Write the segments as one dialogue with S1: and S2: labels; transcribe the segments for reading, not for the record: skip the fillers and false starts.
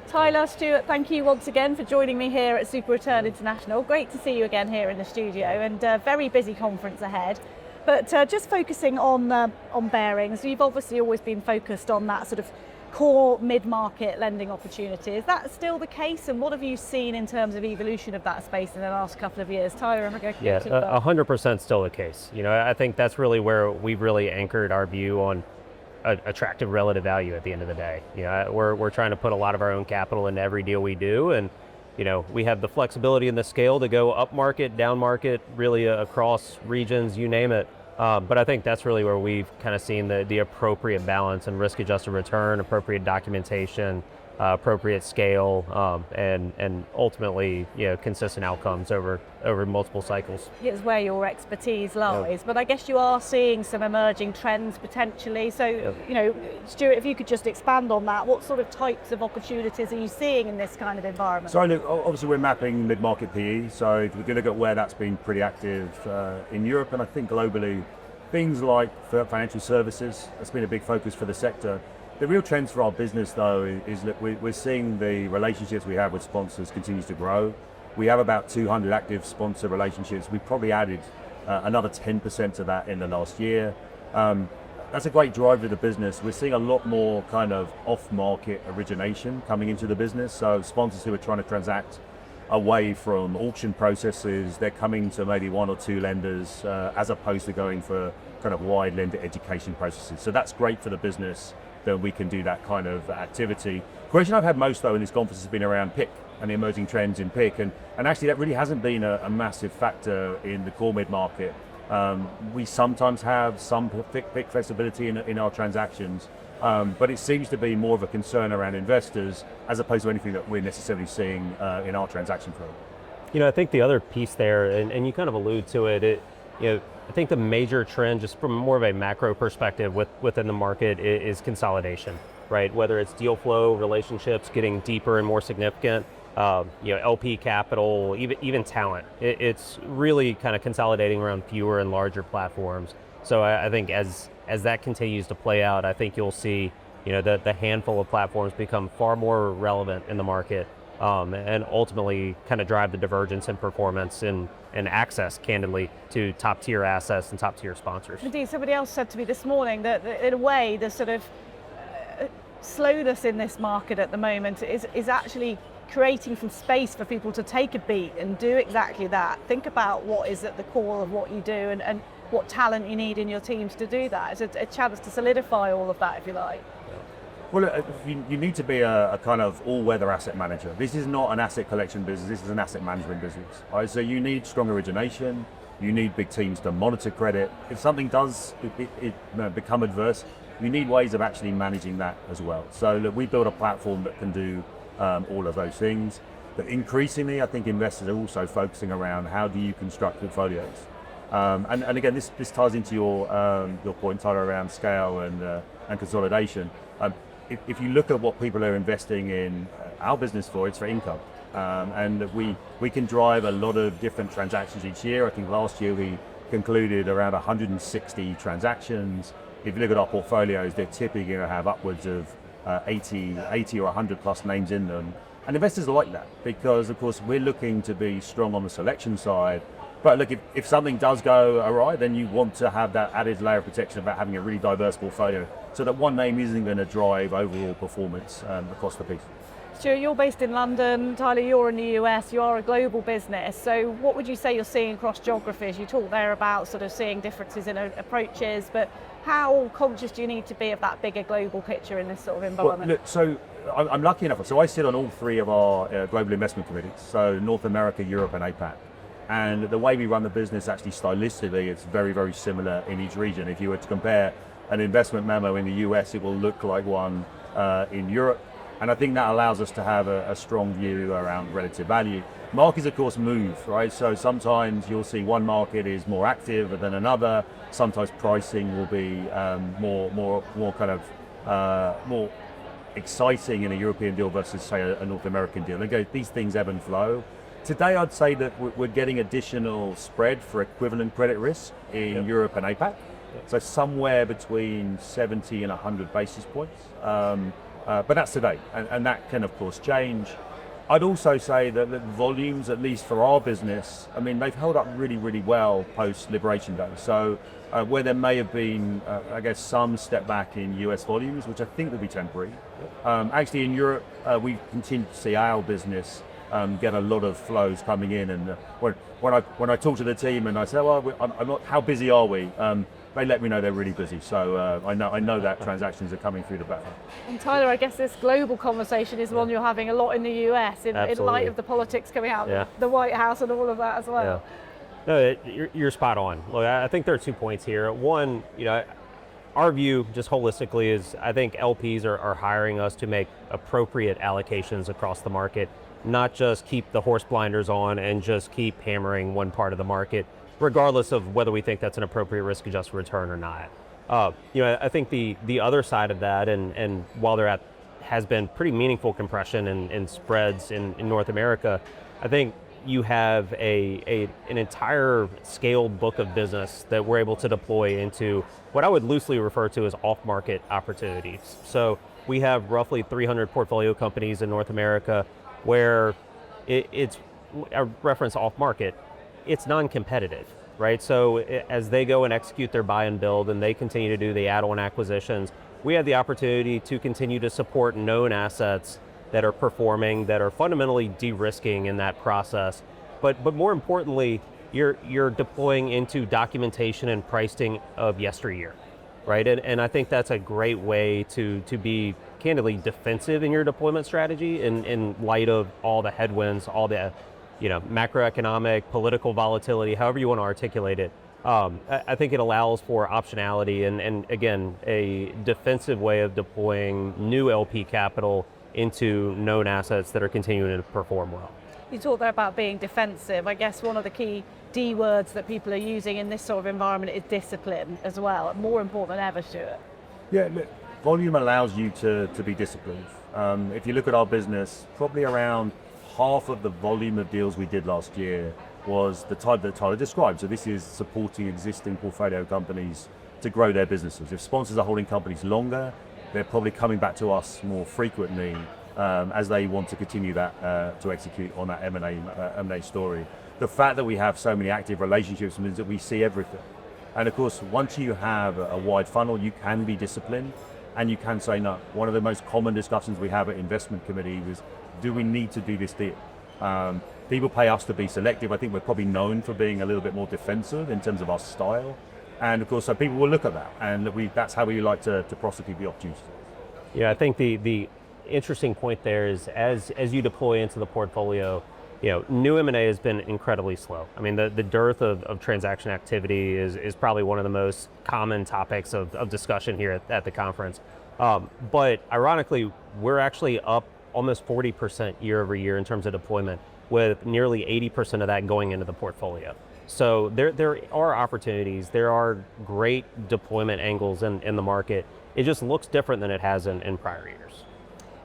S1: Tyler, Stuart, thank you once again for joining me here at SuperReturn International. Great to see you again here in the studio, and a very busy conference ahead. But just focusing on Barings, you've obviously always been focused on that sort of core mid-market lending opportunity. Is that still the case, and what have you seen in terms of evolution of that space in the last couple of years? Tyler, I'm going to go.
S2: Yeah, 100% still the case. I think that's really where we've really anchored our view on attractive relative value at the end of the day. We're trying to put a lot of our own capital into every deal we do, and we have the flexibility and the scale to go up market, down market, really across regions, you name it. But I think that's really where we've kind of seen the appropriate balance and risk-adjusted return, appropriate documentation, appropriate scale, and ultimately, consistent outcomes over multiple cycles.
S1: It's where your expertise lies, but I guess you are seeing some emerging trends potentially. So, Stuart, if you could just expand on that, what sort of types of opportunities are you seeing in this kind of environment?
S3: So, look, obviously we're mapping mid-market PE, so if we look at where that's been pretty active in Europe, and I think globally, things like financial services, that's been a big focus for the sector. The real trends for our business, though, is that we're seeing the relationships we have with sponsors continues to grow. We have about 200 active sponsor relationships. We've probably added another 10% to that in the last year. That's a great driver of the business. We're seeing a lot more kind of off-market origination coming into the business. So sponsors who are trying to transact away from auction processes, they're coming to maybe one or two lenders as opposed to going for kind of wide lender education processes. So that's great for the business, that we can do that kind of activity. The question I've had most, though, in this conference has been around PIK and the emerging trends in PIK, and actually that really hasn't been a massive factor in the core mid-market. We sometimes have some PIK flexibility in our transactions, but it seems to be more of a concern around investors as opposed to anything that we're necessarily seeing in our transaction flow.
S2: I think the other piece there, and you kind of allude to it, I think the major trend, just from more of a macro perspective within the market, is consolidation, right? Whether it's deal flow, relationships getting deeper and more significant, LP capital, even talent. It's really kind of consolidating around fewer and larger platforms. So I think as that continues to play out, I think you'll see the handful of platforms become far more relevant in the market, and ultimately kind of drive the divergence in performance and access, candidly, to top-tier assets and top-tier sponsors.
S1: Indeed, somebody else said to me this morning that in a way the sort of slowness in this market at the moment is actually creating some space for people to take a beat and do exactly that. Think about what is at the core of what you do and what talent you need in your teams to do that. It's a chance to solidify all of that, if you like.
S3: Well, you need to be a kind of all-weather asset manager. This is not an asset collection business, this is an asset management business. Right? So you need strong origination, you need big teams to monitor credit. If something does become adverse, you need ways of actually managing that as well. So look, we built a platform that can do all of those things. But increasingly, I think investors are also focusing around how do you construct portfolios. And again, this ties into your point, Tyler, around scale and consolidation. If you look at what people are investing in our business for, it's for income. And we can drive a lot of different transactions each year. I think last year we concluded around 160 transactions. If you look at our portfolios, they're typically going to have upwards of 80 or 100 plus names in them. And investors like that because, of course, we're looking to be strong on the selection side. But look, if something does go awry, then you want to have that added layer of protection about having a really diverse portfolio so that one name isn't going to drive overall performance across the piece.
S1: Stuart, you're based in London. Tyler, you're in the US. You are a global business. So what would you say you're seeing across geographies? You talked there about sort of seeing differences in approaches, but how conscious do you need to be of that bigger global picture in this sort of environment?
S3: Well, look, so I'm lucky enough. So I sit on all three of our global investment committees, so North America, Europe, and APAC. And the way we run the business, actually stylistically, it's very, very similar in each region. If you were to compare an investment memo in the US, it will look like one in Europe. And I think that allows us to have a strong view around relative value. Markets, of course, move, right? So sometimes you'll see one market is more active than another. Sometimes pricing will be more exciting in a European deal versus, say, a North American deal. Again, these things ebb and flow. Today, I'd say that we're getting additional spread for equivalent credit risk in Europe and APAC. So somewhere between 70 and 100 basis points. But that's today, and that can of course change. I'd also say that the volumes, at least for our business, I mean, they've held up really, really well post-Liberation Day. So where there may have been, I guess, some step back in US volumes, which I think will be temporary. Actually, in Europe, we continue to see our business get a lot of flows coming in. And when I talk to the team and I say, well, I'm not, how busy are we? They let me know they're really busy. So I know that transactions are coming through the back.
S1: And Tyler, I guess this global conversation is one you're having a lot in the US in light of the politics coming out of the White House and all of that as well.
S2: Yeah. No, you're spot on. Look, I think there are 2 points here. One, our view just holistically is I think LPs are hiring us to make appropriate allocations across the market, not just keep the horse blinders on and just keep hammering one part of the market, regardless of whether we think that's an appropriate risk-adjusted return or not. I think the other side of that, and while there has been pretty meaningful compression in spreads in North America, I think you have an entire scaled book of business that we're able to deploy into what I would loosely refer to as off-market opportunities. So we have roughly 300 portfolio companies in North America where it's, I reference off-market, it's non-competitive, right? So as they go and execute their buy and build and they continue to do the add-on acquisitions, we have the opportunity to continue to support known assets that are performing, that are fundamentally de-risking in that process. But more importantly, you're deploying into documentation and pricing of yesteryear, right? And I think that's a great way to be candidly defensive in your deployment strategy in light of all the headwinds, all the macroeconomic, political volatility, however you want to articulate it. I think it allows for optionality and again, a defensive way of deploying new LP capital into known assets that are continuing to perform well.
S1: You talked there about being defensive. I guess one of the key D words that people are using in this sort of environment is discipline as well, more important than ever, Stuart.
S3: Yeah, look, volume allows you to be disciplined. If you look at our business, probably around half of the volume of deals we did last year was the type that Tyler described. So this is supporting existing portfolio companies to grow their businesses. If sponsors are holding companies longer, they're probably coming back to us more frequently as they want to continue that to execute on that M&A story. The fact that we have so many active relationships means that we see everything. And of course, once you have a wide funnel, you can be disciplined and you can say no. One of the most common discussions we have at investment committee is, do we need to do this deal? People pay us to be selective. I think we're probably known for being a little bit more defensive in terms of our style. And of course, so people will look at that, and that's how we like to prosecute the opportunity.
S2: Yeah, I think the interesting point there is as you deploy into the portfolio, new M&A has been incredibly slow. I mean, the dearth of transaction activity is probably one of the most common topics of discussion here at the conference. But ironically, we're actually up almost 40% year over year in terms of deployment, with nearly 80% of that going into the portfolio. So there are opportunities, there are great deployment angles in the market. It just looks different than it has in prior years.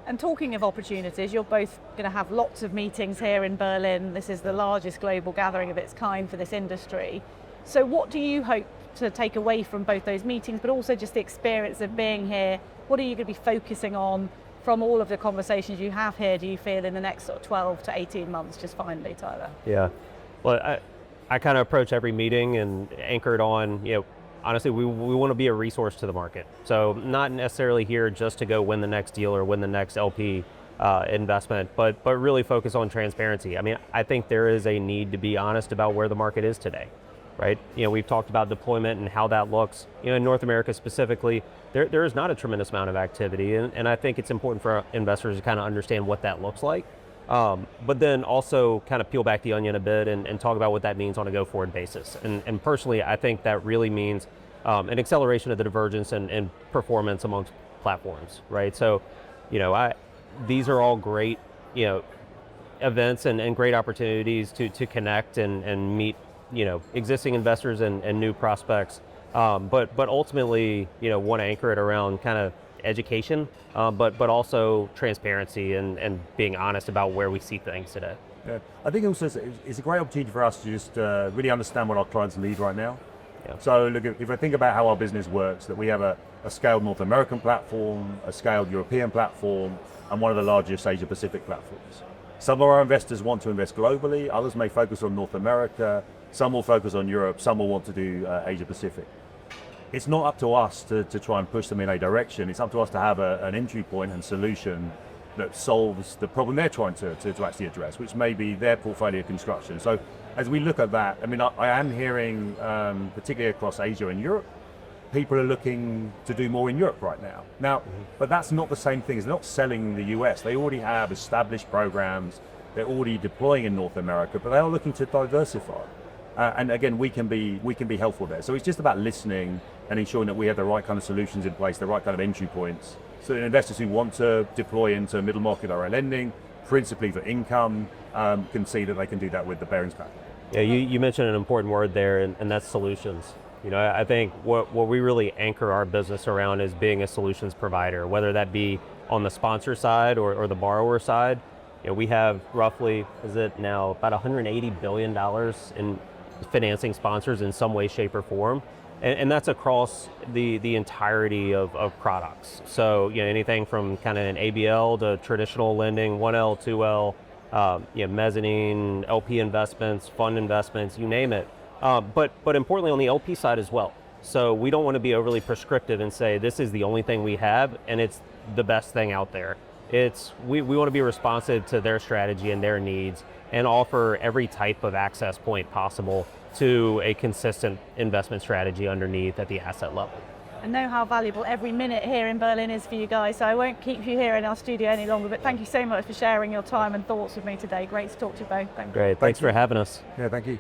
S1: And talking of opportunities, you're both going to have lots of meetings here in Berlin. This is the largest global gathering of its kind for this industry. So what do you hope to take away from both those meetings, but also just the experience of being here? What are you going to be focusing on from all of the conversations you have here, do you feel, in the next sort of 12 to 18 months, just finally, Tyler?
S2: Yeah, well, I kind of approach every meeting and anchored on, honestly, we want to be a resource to the market. So not necessarily here just to go win the next deal or win the next LP investment, but really focus on transparency. I mean, I think there is a need to be honest about where the market is today, right? We've talked about deployment and how that looks. In North America specifically, there is not a tremendous amount of activity, and I think it's important for investors to kind of understand what that looks like. But then also kind of peel back the onion a bit and talk about what that means on a go-forward basis. And personally, I think that really means an acceleration of the divergence and performance amongst platforms, right? So, these are all great, events and great opportunities to connect and meet, existing investors and new prospects. But ultimately, want to anchor it around kind of education, but also transparency and being honest about where we see things today.
S3: Yeah. I think also it's a great opportunity for us to just really understand what our clients need right now.
S2: Yeah.
S3: So look, if I think about how our business works, that we have a scaled North American platform, a scaled European platform, and one of the largest Asia Pacific platforms. Some of our investors want to invest globally, others may focus on North America, some will focus on Europe, some will want to do Asia Pacific. It's not up to us to try and push them in a direction, it's up to us to have an entry point and solution that solves the problem they're trying to actually address, which may be their portfolio construction. So as we look at that, I mean, I am hearing, particularly across Asia and Europe, people are looking to do more in Europe right now. But that's not the same thing. It's not selling the US. They already have established programs. They're already deploying in North America, but they are looking to diversify. And again, we can be helpful there. So it's just about listening and ensuring that we have the right kind of solutions in place, the right kind of entry points, so that investors who want to deploy into middle market or lending, principally for income, can see that they can do that with the Barings platform.
S2: Yeah, you mentioned an important word there, and that's solutions. You know, I think what we really anchor our business around is being a solutions provider, whether that be on the sponsor side or the borrower side. You know, we have roughly, is it now about $180 billion in financing sponsors in some way, shape, or form. And that's across the entirety of products. So, you know, anything from kind of an ABL to traditional lending, 1L, 2L, you know, mezzanine, LP investments, fund investments, you name it. But importantly on the LP side as well. So we don't want to be overly prescriptive and say this is the only thing we have and it's the best thing out there. We want to be responsive to their strategy and their needs and offer every type of access point possible to a consistent investment strategy underneath at the asset level.
S1: I know how valuable every minute here in Berlin is for you guys, so I won't keep you here in our studio any longer, but thank you so much for sharing your time and thoughts with me today. Great to talk to you both. Thank you.
S2: Great, thanks for having us.
S3: Yeah, thank you.